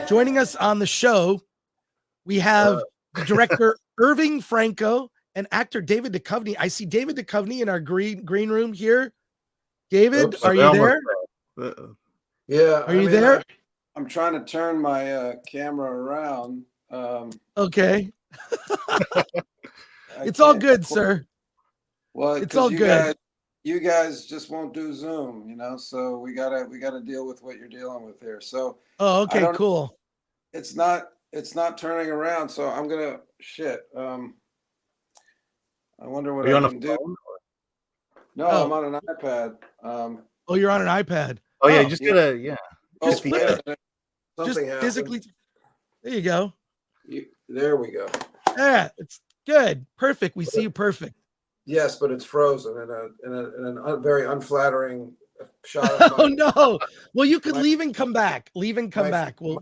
Joining us on the show, we have director IRVING FRANCO and actor David Duchovny. I see David Duchovny in our green room here. David, Oops, are you there? Yeah. Are you there? I'm trying to turn my camera around. Okay. It's all good, sir. Well, it's all good. You guys just won't do Zoom, you know, so we gotta deal with what you're dealing with here. So okay, cool. It's not turning around, so I'm gonna I wonder what I can do. No, I'm on an iPad. Oh, you're on an iPad. Oh yeah, just gotta Just flip it. Something just physically. There you go. There we go. Yeah, it's good. Perfect. We see you perfect. Yes, but it's frozen in a very unflattering shot. Of oh no! Well, you could leave and come back. Leave and come back. You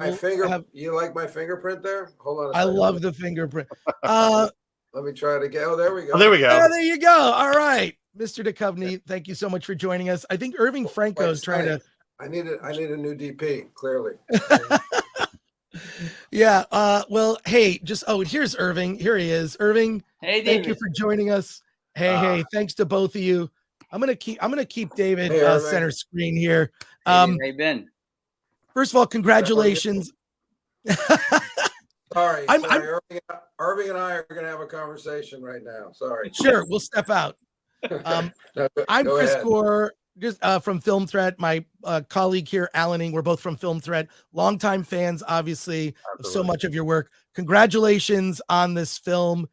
like my fingerprint there? Hold on a second. second. I love the fingerprint. Let me try it again. Oh, there we go. Oh, there we go. There you go. All right, Mr. Duchovny, thank you so much for joining us. I think IRVING FRANCO is trying to. I need a new DP. Clearly. Yeah. Well, hey, here's IRVING. Here he is. IRVING. Hey, David. Thank you for joining us. Hey, thanks to both of you. I'm gonna keep David center screen here. How you been? First of all, congratulations. Sorry. IRVING and I are gonna have a conversation right now. Sorry. Sure, we'll step out. I'm Chris Gore, just from Film Threat. My colleague here, Alan Ng, we're both from Film Threat. Longtime fans, obviously, of so much of your work. Congratulations on this film.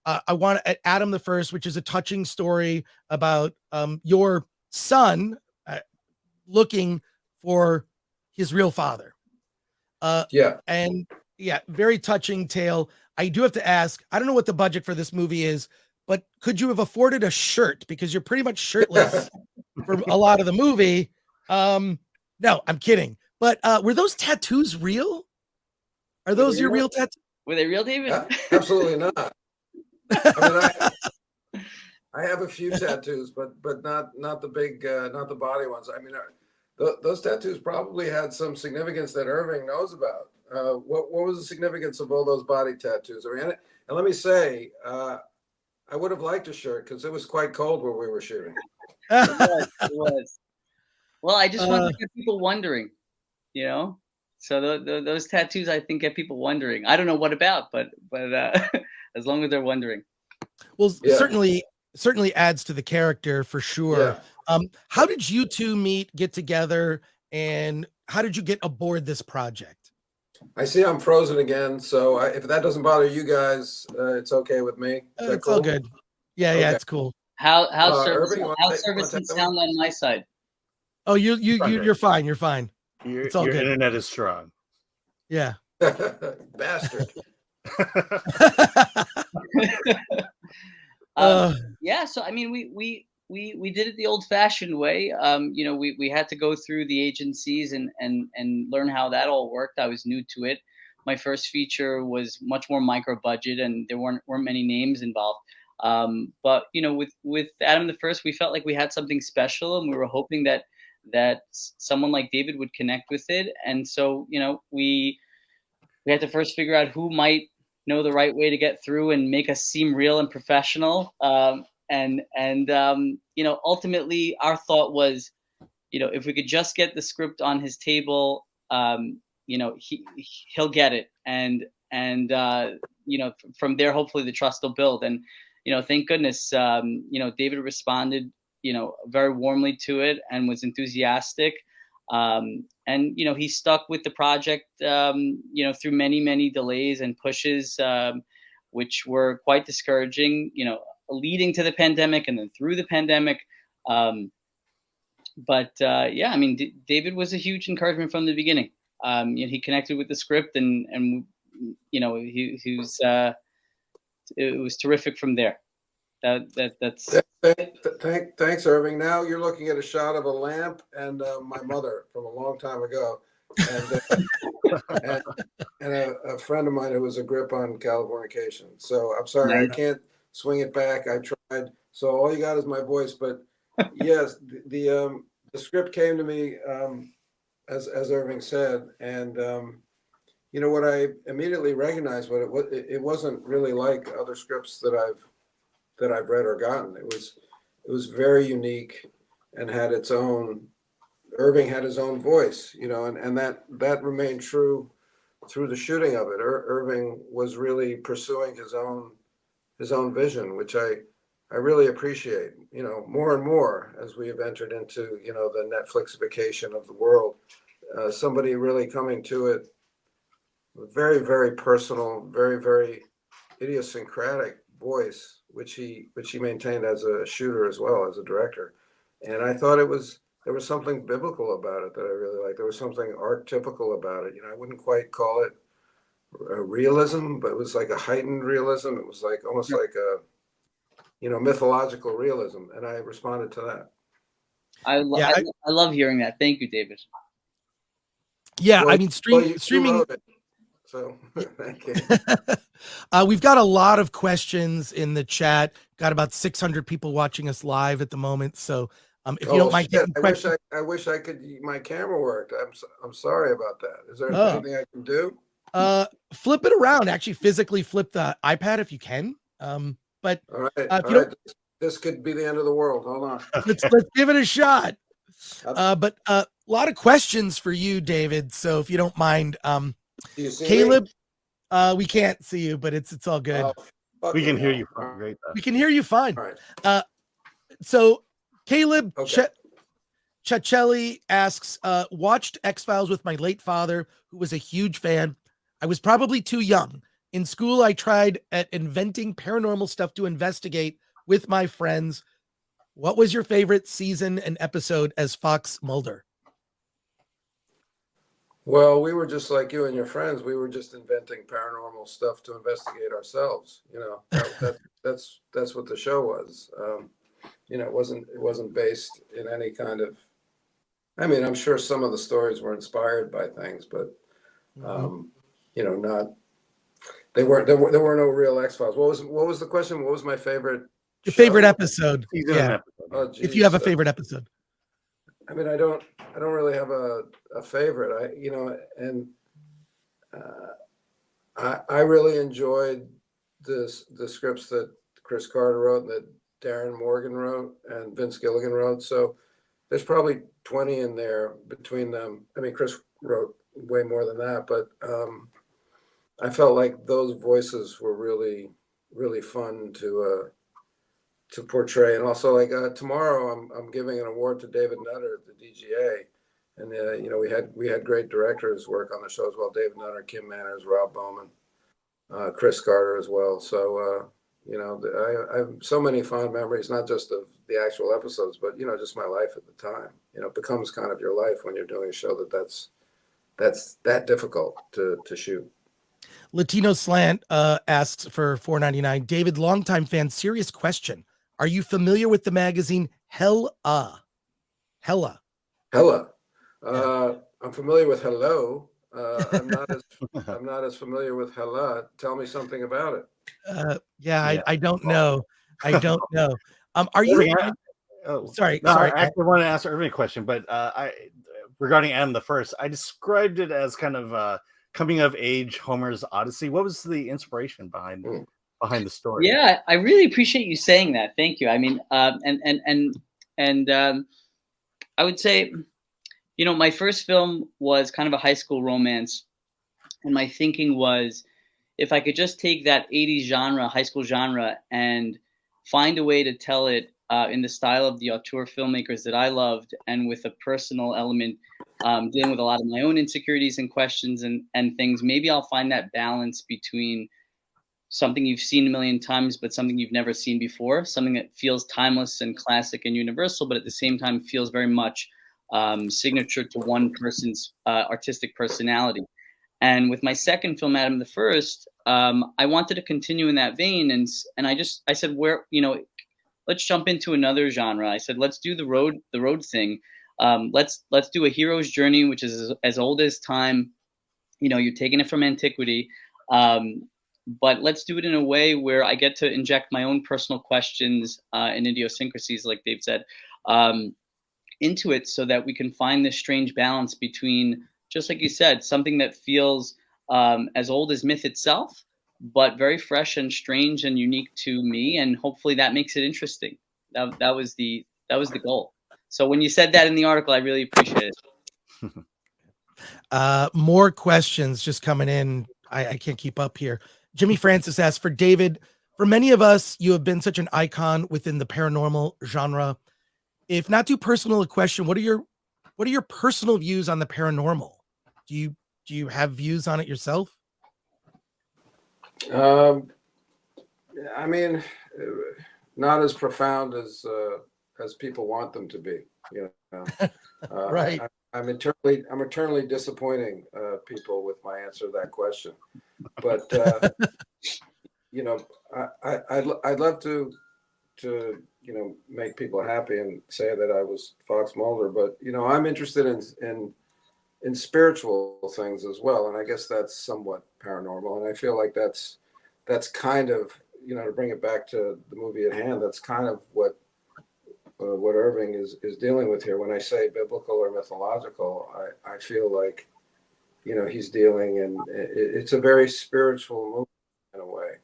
I want Adam the First, which is a touching story about your son looking for his real father. Very touching tale. I do have to ask, I don't know what the budget for this movie is, but could you have afforded a shirt? Because you're pretty much shirtless for a lot of the movie. No, I'm kidding. But were those tattoos real? Are those your real tattoos? Were they real, David? Absolutely not. I have a few tattoos, but not the big, not the body ones. I mean, those tattoos probably had some significance that IRVING knows about. What was the significance of all those body tattoos? And let me say, I would have liked a shirt because it was quite cold where we were shooting. It was. Well, I just wanted to get people wondering, you know. So those tattoos, I think, get people wondering. I don't know what about, but as long as they're wondering. Well, certainly adds to the character for sure. Yeah. How did you two get together, and how did you get aboard this project? I see I'm frozen again, so if that doesn't bother you guys, it's okay with me. It's cool? All good. Yeah, okay. It's cool. How's service and sound on my side? Oh, you're fine. You're fine. It's all good. Your internet is strong. Yeah. Bastard. So I mean, we did it the old-fashioned way. You know, we had to go through the agencies and learn how that all worked. I was new to it. My first feature was much more micro budget, and there weren't many names involved. But you know, with Adam the First, we felt like we had something special, and we were hoping that someone like David would connect with it. And so, you know, we had to first figure out who might know the right way to get through and make us seem real and professional. And you know, ultimately our thought was, you know, if we could just get the script on his table, you know, he'll get it. And you know, from there, hopefully the trust will build. And, you know, thank goodness, you know, David responded, you know, very warmly to it and was enthusiastic. And, you know, he stuck with the project, you know, through many delays and pushes, which were quite discouraging, you know, leading to the pandemic and then through the pandemic. But I mean, David was a huge encouragement from the beginning. You know, he connected with the script and you know, it was terrific from there. That's thanks, IRVING. Now you're looking at a shot of a lamp and my mother from a long time ago, and a friend of mine who was a grip on Californication. So I'm sorry, nice. I can't swing it back. I tried. So all you got is my voice. But yes, the script came to me as Irving said, and you know what I immediately recognized, it wasn't really like other scripts that I've read or gotten. It was very unique and had its own. Irving had his own voice, you know, and that remained true through the shooting of it. Irving was really pursuing his own vision, which I really appreciate, you know, more and more as we have entered into, you know, the Netflixification of the world. Somebody really coming to it very, very personal, very, very idiosyncratic voice, which he maintained as a shooter as well as a director. And I thought there was something biblical about it that I really liked. There was something archetypical about it. You know, I wouldn't quite call it a realism, but it was like a heightened realism. It was like almost like a, you know, mythological realism, and I responded to that. I love hearing that. Thank you, David. Yeah, well, I mean, streaming. wrote it, so thank you. We've got a lot of questions in the chat. Got about 600 people watching us live at the moment. So if you don't mind taking questions, I wish I could. My camera worked. I'm sorry about that. Is there anything I can do? Flip it around. Actually, physically flip the iPad if you can. But all right. This could be the end of the world. Hold on. let's give it a shot. But a lot of questions for you, David. So if you don't mind, do you see Caleb, me? we can't see you, but it's all good. We can hear you fine. Great. We can hear you fine. All right. So Caleb Okay. Chacelli asks, watched X-Files with my late father, who was a huge fan. I was probably too young. In school, I tried at inventing paranormal stuff to investigate with my friends. What was your favorite season and episode as Fox Mulder? Well, we were just like you and your friends. We were just inventing paranormal stuff to investigate ourselves. You know, that's what the show was. You know, it wasn't based in any kind of. I mean, I'm sure some of the stories were inspired by things, but you know, not. There were no real X-Files. What was the question? What was my favorite? Your favorite episode? Yeah. Oh, geez. If you have a favorite episode. I mean, I don't really have a favorite. You know, and I really enjoyed the scripts that Chris Carter wrote, that Darren Morgan wrote, and Vince Gilligan wrote. So there's probably 20 in there between them. I mean, Chris wrote way more than that, but I felt like those voices were really, really fun to portray. And also, like tomorrow, I'm giving an award to David Nutter at the DGA, and you know, we had great directors work on the show as well. David Nutter, Kim Manners, Rob Bowman, Chris Carter as well. So you know, I have so many fond memories, not just of the actual episodes, but you know, just my life at the time. You know, it becomes kind of your life when you're doing a show that's that difficult to shoot. Latino Slant asks for $4.99. David, longtime fan, serious question. Are you familiar with the magazine Hella? I'm familiar with Hello. I'm not as familiar with Hella. Tell me something about it. I don't know. I don't know. Are you? Sorry. I actually want to ask Irving a question, but regarding Adam the First, I described it as kind of coming of age Homer's Odyssey. What was the inspiration behind the story? Yeah, I really appreciate you saying that. Thank you. I mean, and I would say, you know, my first film was kind of a high school romance, and my thinking was, if I could just take that 80s genre, high school genre, and find a way to tell it in the style of the auteur filmmakers that I loved, and with a personal element, dealing with a lot of my own insecurities and questions and things, maybe I'll find that balance between something you've seen a million times, but something you've never seen before, something that feels timeless and classic and universal, but at the same time feels very much signature to one person's artistic personality. And with my second film, Adam the First, I wanted to continue in that vein. And I said, where, you know, let's jump into another genre. I said, let's do the road thing. Let's do a hero's journey, which is as old as time. You know, you're taking it from antiquity. But let's do it in a way where I get to inject my own personal questions and idiosyncrasies, like Dave said, into it so that we can find this strange balance between, just like you said, something that feels as old as myth itself, but very fresh and strange and unique to me, and hopefully that makes it interesting. That was the goal. So when you said that in the article, I really appreciate it. More questions just coming in. I can't keep up here. Jimmy Francis asks, for David, for many of us, you have been such an icon within the paranormal genre. If not too personal a question, what are your personal views on the paranormal? Do you have views on it yourself? I mean, not as profound as people want them to be. You know, Right. I'm eternally disappointing people with my answer to that question. But you know, I'd love to make people happy and say that I was Fox Mulder. But I'm interested in spiritual things as well, and I guess that's somewhat paranormal. And I feel like that's kind of, to bring it back to the movie at hand, that's kind of what Irving is dealing with here. When I say biblical or mythological, I feel like he's dealing, and it's a very spiritual movie in a way.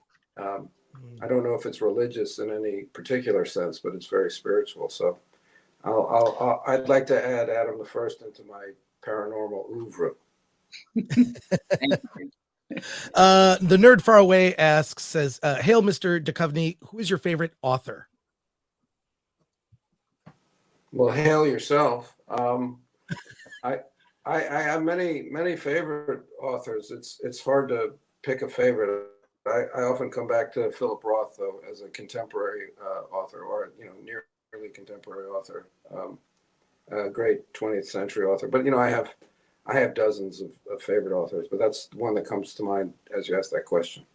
I don't know if it's religious in any particular sense, but it's very spiritual. So I'd like to add Adam the First into my paranormal oeuvre. The nerd far away says, hail, Mr. Duchovny, who is your favorite author? Well, hail yourself. I have many favorite authors. It's hard to pick a favorite. I often come back to Philip Roth, though, as a contemporary author, or nearly contemporary author, a great 20th century author. But I have dozens of favorite authors, but that's one that comes to mind as you ask that question.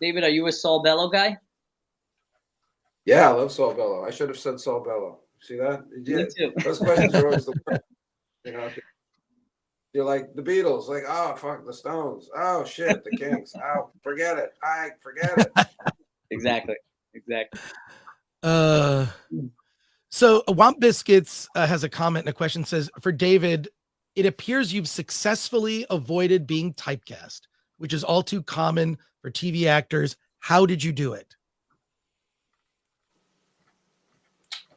David, are you a Saul Bellow guy? Yeah, I love Saul Bellow. I should have said Saul Bellow. See that? Yeah, Me too. those questions are always the worst. You're like the Beatles, like, oh fuck, the Stones, oh shit, the Kinks, oh forget it, I forget it. Exactly. So Womp Biscuits has a comment and a question. Says, for David, it appears you've successfully avoided being typecast, which is all too common for TV actors. How did you do it?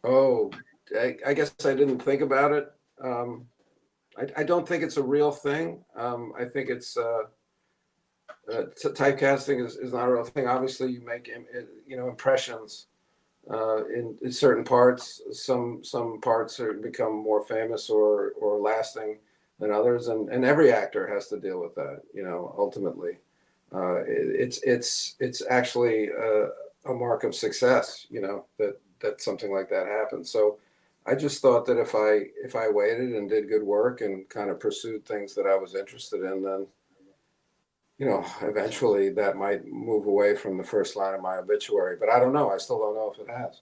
Oh, I guess I didn't think about it. I don't think it's a real thing. I think it's typecasting is not a real thing. Obviously, you make impressions in certain parts. Some parts become more famous or lasting than others, and every actor has to deal with that. Ultimately, it's actually a mark of success. That something like that happens. So I just thought that if I waited and did good work and kind of pursued things that I was interested in, then eventually that might move away from the first line of my obituary. But I don't know. I still don't know if it has.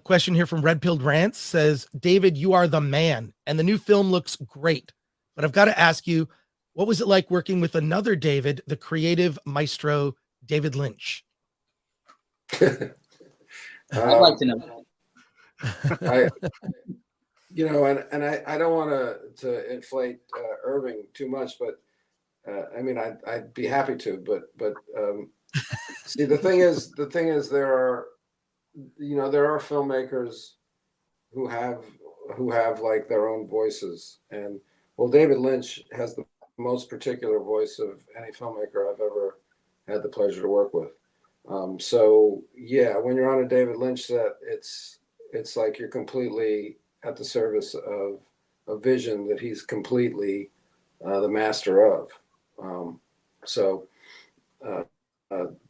Question here from Red Pilled Rants says, David, you are the man, and the new film looks great. But I've got to ask you, what was it like working with another David, the creative maestro, David Lynch? I'd like to know. I don't want to inflate Irving too much, but I'd be happy to. But see, the thing is, there are filmmakers who have like their own voices, and David Lynch has the most particular voice of any filmmaker I've ever had the pleasure to work with. So yeah, when you're on a David Lynch set, it's like you're completely at the service of a vision that he's completely the master of. So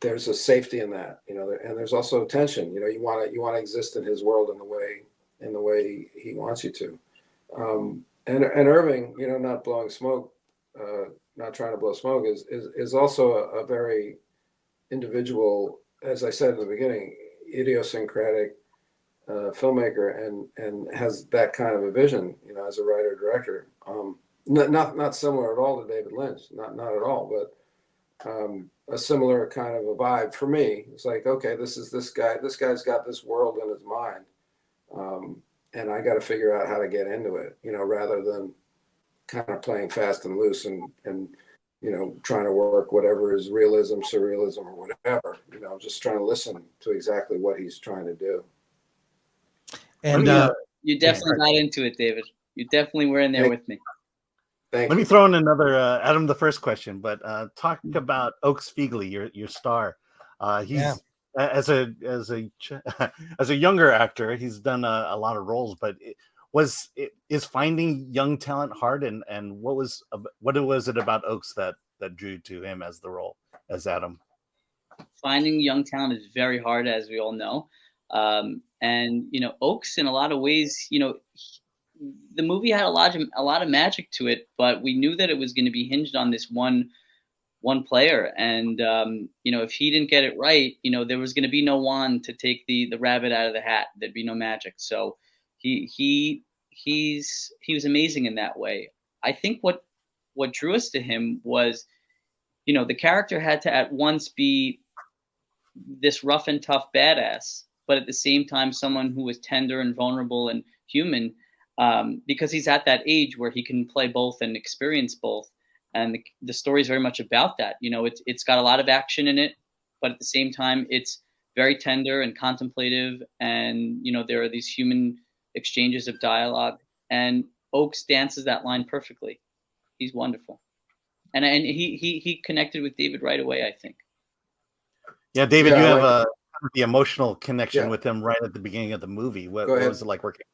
there's a safety in that, and there's also tension. You want to exist in his world in the way he wants you to. And Irving, not blowing smoke, not trying to blow smoke, is also a very individual, as I said in the beginning, idiosyncratic filmmaker, and has that kind of a vision, as a writer director. Not similar at all to David Lynch, not at all, but a similar kind of a vibe for me. It's like, okay, this guy's got this world in his mind, and I got to figure out how to get into it, rather than kind of playing fast and loose and trying to work whatever is realism, surrealism, or whatever. Just trying to listen to exactly what he's trying to do. And you definitely got into it, David. You definitely were in there with me. Let me throw in another Adam the First question, but talk about Oakes Fegley, your star. He's as a as a younger actor, he's done a lot of roles, but is finding young talent hard, and what was it about Oakes that drew to him as the role as Adam? Finding young talent is very hard, as we all know, and Oakes, in a lot of ways, the movie had a lot of magic to it, but we knew that it was going to be hinged on this one player, and if he didn't get it right, there was going to be no wand to take the rabbit out of the hat. There'd be no magic. So he was amazing in that way. I think what drew us to him was, the character had to at once be this rough and tough badass, but at the same time someone who was tender and vulnerable and human, because he's at that age where he can play both and experience both. And the story is very much about that. It's got a lot of action in it, but at the same time, it's very tender and contemplative. And, there are these human exchanges of dialogue. And Oakes dances that line perfectly. He's wonderful. And he connected with David right away, I think. Yeah, David, you have the emotional connection with him right at the beginning of the movie. What was it like working?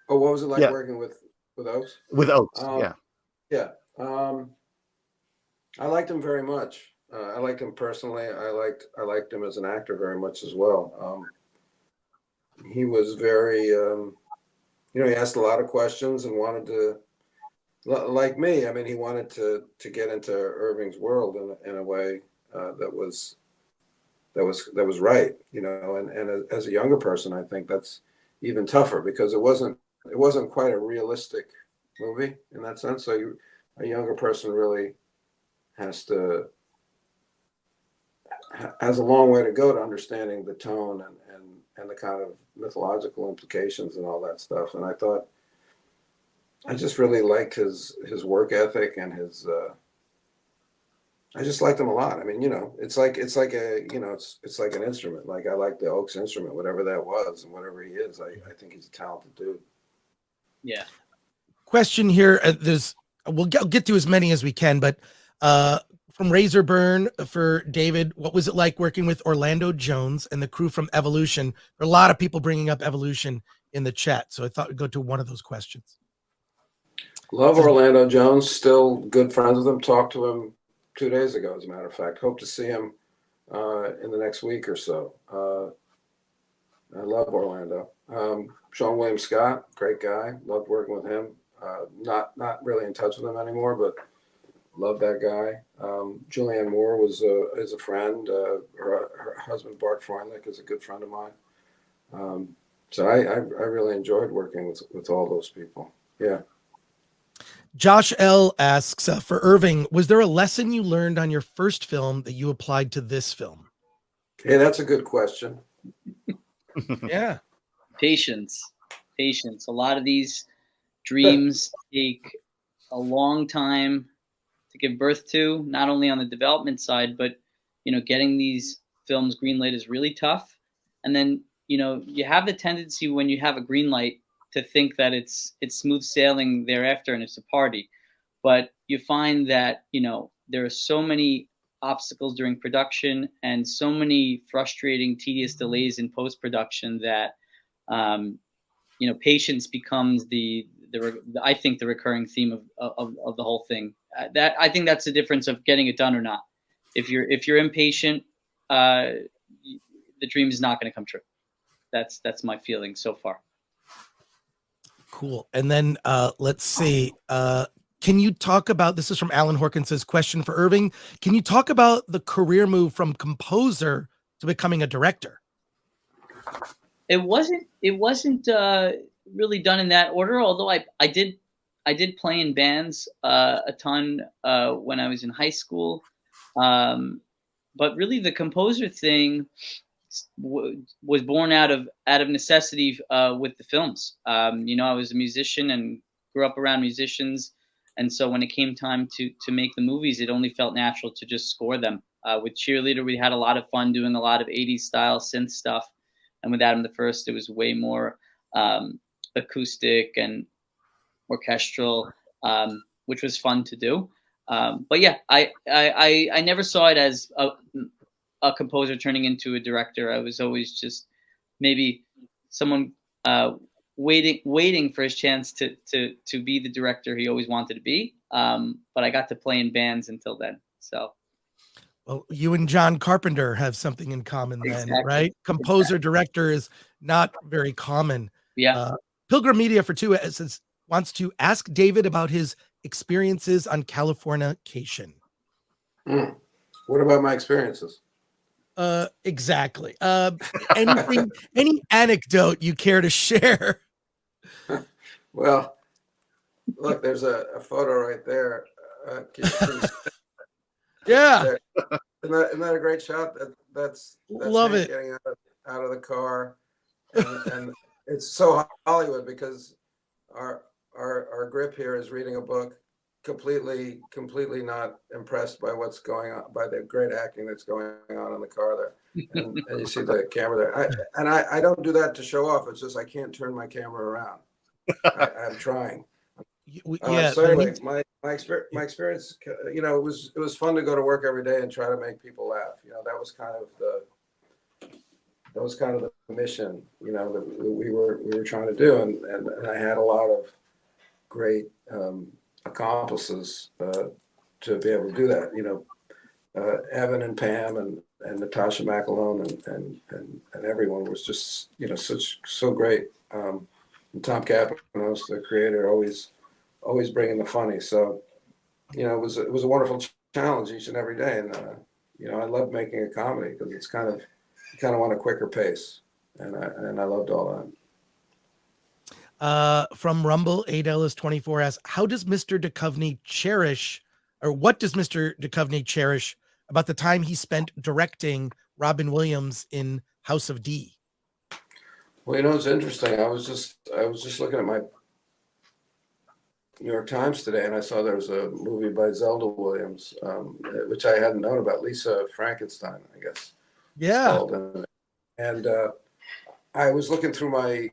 Oh, what was it like working with Oakes? With Oakes, Yeah. I liked him very much. I liked him personally. I liked him as an actor very much as well. He was very, he asked a lot of questions and wanted to, like me. I mean, he wanted to get into Irving's world in a way that was right. And as a younger person, I think that's even tougher, because it wasn't quite a realistic movie in that sense. So a younger person really has a long way to go to understanding the tone and the kind of mythological implications and all that stuff. And I thought, I just really liked his work ethic and his, I just liked him a lot. I mean, it's like an instrument. Like, I like the Oakes instrument, whatever that was and whatever he is. I think he's a talented dude. Yeah. Question here. We'll get to as many as we can, but from Razorburn for David, what was it like working with Orlando Jones and the crew from Evolution? There are a lot of people bringing up Evolution in the chat, so I thought we'd go to one of those questions. Love Orlando Jones. Still good friends with him. Talked to him 2 days ago, as a matter of fact. Hope to see him in the next week or so. I love Orlando. Sean William Scott, great guy. Loved working with him. Not really in touch with him anymore, but love that guy. Julianne Moore is a friend. Her husband Bart Freundlich is a good friend of mine. So I really enjoyed working with all those people. Yeah. Josh L asks, for Irving, was there a lesson you learned on your first film that you applied to this film? Hey, that's a good question. Yeah. Patience. A lot of these dreams take a long time to give birth to, not only on the development side, but, getting these films greenlit is really tough. And then, you have the tendency when you have a green light to think that it's smooth sailing thereafter and it's a party. But you find that, there are so many obstacles during production and so many frustrating, tedious delays in post-production that, patience becomes I think the recurring theme of the whole thing. I think that's the difference of getting it done or not. If you're impatient, the dream is not going to come true. That's my feeling so far. Cool. And then let's see. Can you talk about, this is from Alan Horkins's question for Irving. Can you talk about the career move from composer to becoming a director? It wasn't really done in that order, although I did play in bands a ton when I was in high school. But really the composer thing was born out of necessity with the films. You know, I was a musician and grew up around musicians, and so when it came time to make the movies, it only felt natural to just score them. With Cheerleader, we had a lot of fun doing a lot of 80s style synth stuff, and with Adam the First, it was way more acoustic and orchestral, which was fun to do. But yeah, I never saw it as a composer turning into a director. I was always just maybe someone waiting for his chance to be the director he always wanted to be. But I got to play in bands until then. So. Well, you and John Carpenter have something in common then, Exactly. right? Composer, director is not very common. Yeah. Pilgrim Media for Two wants to ask David about his experiences on Californication. What about my experiences? Exactly. Anything, any anecdote you care to share? Well, look, there's a photo right there. Yeah. Isn't that a great shot? That's Love it. Getting out of the car, and it's so Hollywood because our grip here is reading a book, completely not impressed by what's going on, by the great acting that's going on in the car there, and you see the camera there. I don't do that to show off. It's just I can't turn my camera around. I'm trying. Yeah. So anyway, my experience, you know, it was fun to go to work every day and try to make people laugh. You know, that was kind of the mission, you know, that we were trying to do, and I had a lot of great accomplices to be able to do that. You know, Evan and Pam and Natasha McAlone and everyone was just, you know, so great. And Tom Kapanos, the creator, always bringing the funny. So, you know, it was a wonderful challenge each and every day. And, you know, I love making a comedy because it's you kind of want a quicker pace. And I loved all that. From Rumble, Adelis24 asks, how does Mr. Duchovny cherish, or what does Mr. Duchovny cherish about the time he spent directing Robin Williams in House of D? Well, you know, it's interesting. I was just looking at my New York Times today, and I saw there was a movie by Zelda Williams, which I hadn't known about. Lisa Frankenstein, I guess. Yeah. And I was looking through my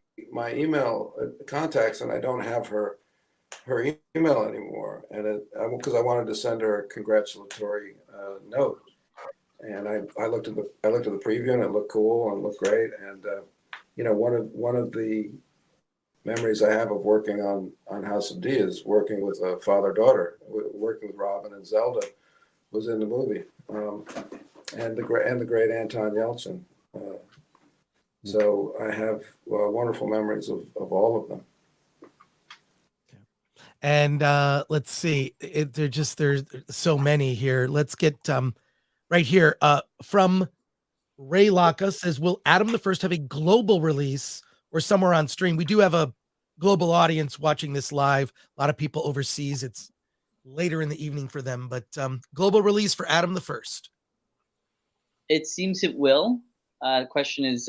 email contacts, and I don't have her email anymore, and because I wanted to send her a congratulatory note, and I looked at the preview, and it looked cool and looked great, and you know, one of the memories I have of working on House of D is working with a father-daughter, working with Robin and Zelda was in the movie, and the great Anton Yelchin. So I have wonderful memories of all of them. And let's see, there's so many here. Let's get right here from Ray Laka says, will Adam the First have a global release or somewhere on stream? We do have a global audience watching this live. A lot of people overseas. It's later in the evening for them, but global release for Adam the First. It seems it will. The question is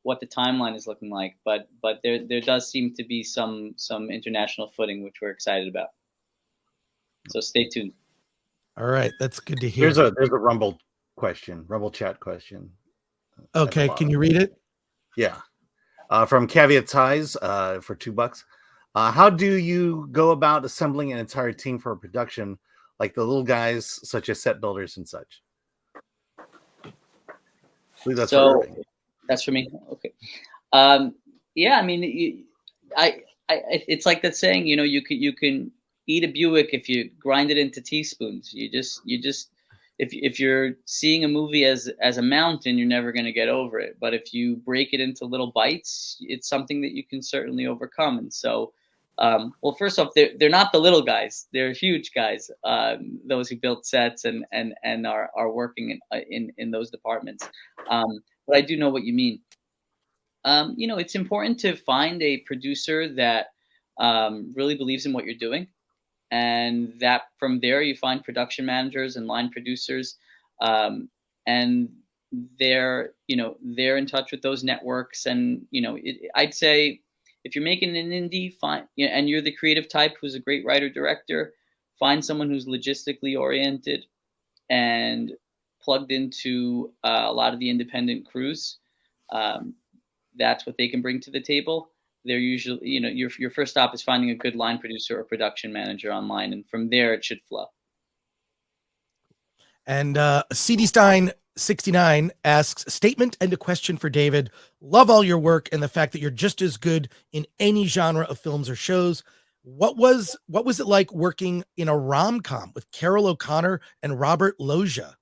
what the timeline is looking like, but there does seem to be some international footing, which we're excited about. So stay tuned. All right, that's good to hear. There's a Rumble chat question. Okay, can you read it? Yeah. From Caveat Ties for $2. How do you go about assembling an entire team for a production, like the little guys such as set builders and such? I believe that's so that's for me. Okay. Yeah, I mean, it's like that saying, you know, you can eat a Buick if you grind it into teaspoons. You just if you're seeing a movie as a mountain, you're never going to get over it. But if you break it into little bites, it's something that you can certainly overcome. And so, well, first off, they're not the little guys; they're huge guys. Those who built sets and are working in those departments. But I do know what you mean. You know, it's important to find a producer that really believes in what you're doing. And that from there, you find production managers and line producers. And they're in touch with those networks, and I'd say if you're making an indie, fine, and you're the creative type who's a great writer director, find someone who's logistically oriented and plugged into a lot of the independent crews. That's what they can bring to the table. They're usually, your first stop is finding a good line producer or production manager online, and from there it should flow. And CD Stein 69 asks, statement and a question for David. Love all your work and the fact that you're just as good in any genre of films or shows. What was it like working in a rom-com with Carol O'Connor and Robert Loggia?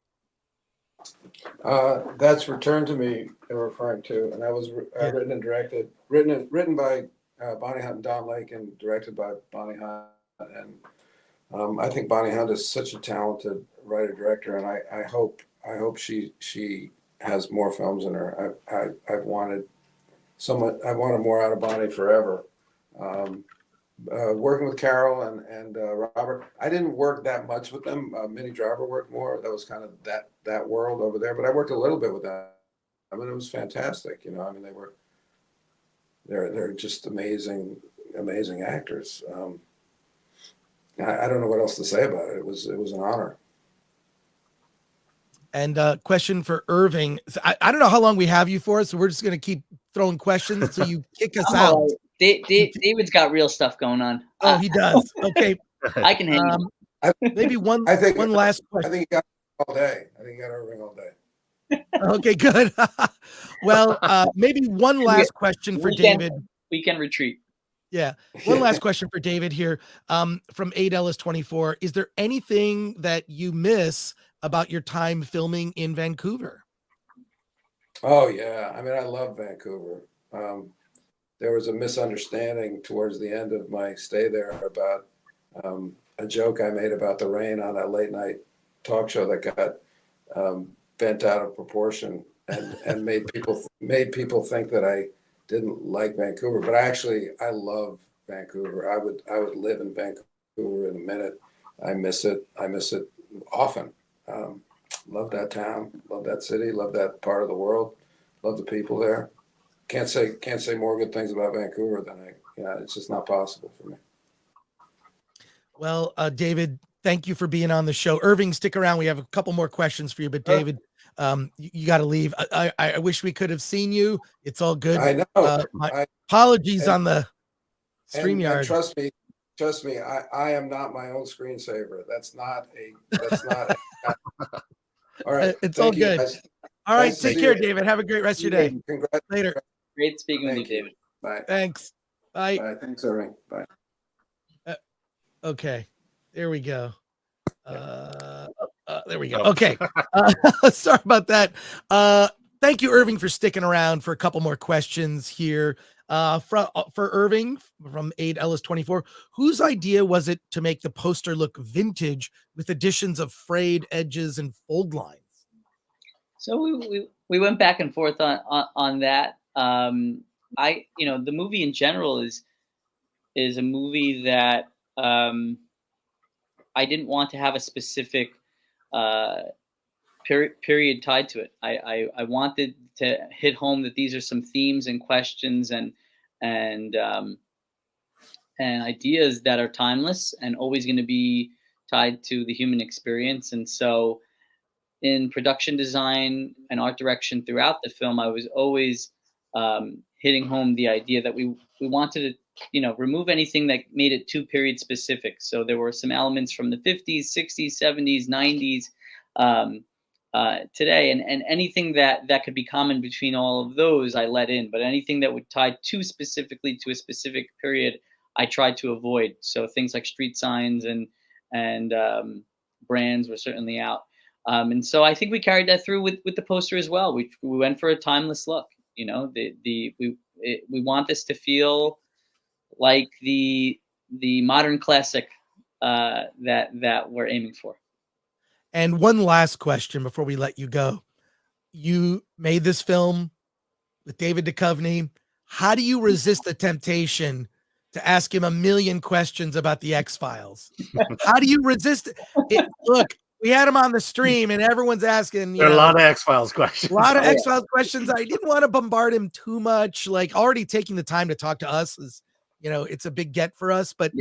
That's Return to Me they're referring to, and that was written and directed, written by Bonnie Hunt and Don Lake, and directed by Bonnie Hunt. And I think Bonnie Hunt is such a talented writer director, and I hope she has more films in her. I've wanted more out of Bonnie forever. Working with Carol and Robert, I didn't work that much with them. Minnie Driver worked more. That was kind of that world over there. But I worked a little bit with them. I mean, it was fantastic. I mean, they're just amazing actors. I don't know what else to say about it. It was an honor. And question for Irving. So I don't know how long we have you for, so we're just going to keep throwing questions so you kick us out. David's got real stuff going on. Oh, he does. Okay. I can hang maybe one last question. I think you got all day. I think you got Irving all day. Okay, good. Well, maybe one last question for David. Weekend retreat. Yeah. One last question for David here. From 8 Ellis 24. Is there anything that you miss about your time filming in Vancouver? Oh yeah. I mean, I love Vancouver. There was a misunderstanding towards the end of my stay there about a joke I made about the rain on a late night talk show that got bent out of proportion and made people think that I didn't like Vancouver. But I love Vancouver. I would live in Vancouver in a minute. I miss it often. Love that town, love that city, love that part of the world, love the people there. Can't say more good things about Vancouver than it's just not possible for me. Well, David, thank you for being on the show. Irving, stick around. We have a couple more questions for you, but David, you got to leave. I wish we could have seen you. It's all good. I know. My apologies on the StreamYard. And trust me, I am not my own screensaver. That's not all right. It's all good. Guys. All right. Take care, David. Have a great rest of your day. Congrats. Later. Great speaking with you, David. Bye. Thanks. Bye. Bye. Thanks, Irving. Bye. Okay. There we go. There we go. Okay. Sorry about that. Thank you, Irving, for sticking around for a couple more questions here. For Irving from 8 Ellis 24, whose idea was it to make the poster look vintage with additions of frayed edges and fold lines? So we went back and forth on that. The movie in general is a movie that I didn't want to have a specific period tied to it. I wanted to hit home that these are some themes and questions and ideas that are timeless and always going to be tied to the human experience. And so in production design and art direction throughout the film, I was always hitting home the idea that we wanted to remove anything that made it too period specific. So there were some elements from the 50s, 60s, 70s, 90s today, and anything that could be common between all of those I let in, but anything that would tie too specifically to a specific period I tried to avoid. So things like street signs and brands were certainly out. And so I think we carried that through with the poster as well. We went for a timeless look. We want this to feel like the modern classic that we're aiming for. And one last question before we let you go. You made this film with David Duchovny. How do you resist the temptation to ask him a million questions about the X-Files? How do you resist it? Look, we had him on the stream, and everyone's asking. There are a lot of X-Files questions. A lot of X-Files questions. I didn't want to bombard him too much. Like already taking the time to talk to us is, it's a big get for us. But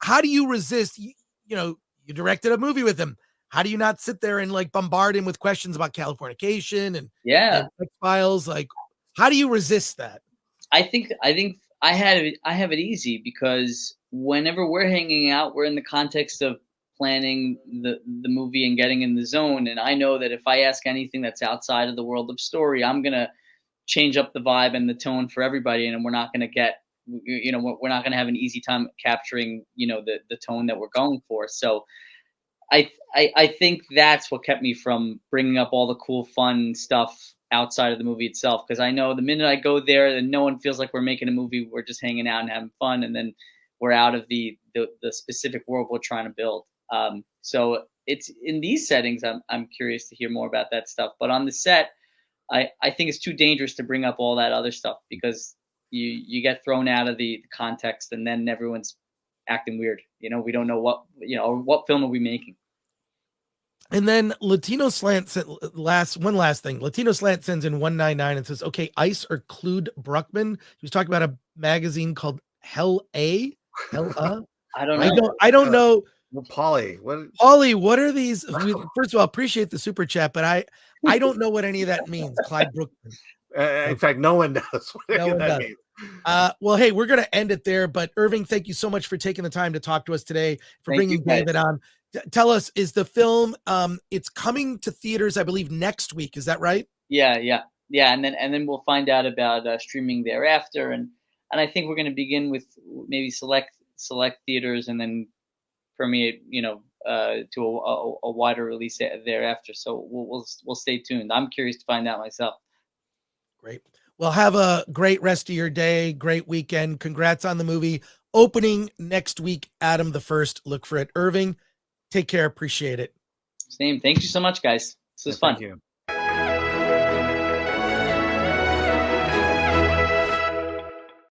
how do you resist? You directed a movie with him. How do you not sit there and like bombard him with questions about Californication and X-Files? Like, how do you resist that? I think I have it easy because whenever we're hanging out, we're in the context of planning the movie and getting in the zone. And I know that if I ask anything that's outside of the world of story, I'm going to change up the vibe and the tone for everybody. And we're not going to get, we're not going to have an easy time capturing, the tone that we're going for. So I think that's what kept me from bringing up all the cool, fun stuff outside of the movie itself. Because I know the minute I go there, then no one feels like we're making a movie. We're just hanging out and having fun. And then we're out of the specific world we're trying to build. So it's in these settings, I'm curious to hear more about that stuff. But on the set, I think it's too dangerous to bring up all that other stuff because you get thrown out of the context and then everyone's acting weird. We don't know what film are we making. And then Latino Slant sent one last thing. Latino Slant sends in 199 and says, okay, Ice or Clued Bruckman. He was talking about a magazine called Hell A. I don't know. I don't know. Well, Polly, what are these? First of all, appreciate the super chat, but I don't know what any of that means. Clyde Brookman. In fact, no one does. No one does. Well, hey, we're going to end it there. But Irving, thank you so much for taking the time to talk to us today, for bringing David on. Tell us, is the film? It's coming to theaters, I believe, next week. Is that right? Yeah. And then we'll find out about streaming thereafter. And I think we're going to begin with maybe select theaters and then premiere, to a wider release thereafter. So we'll stay tuned. I'm curious to find out myself. Great. Well, have a great rest of your day. Great weekend. Congrats on the movie opening next week. Adam the First. Look for it. Irving, take care. Appreciate it. Same. Thank you so much, guys. This was fun. Thank you.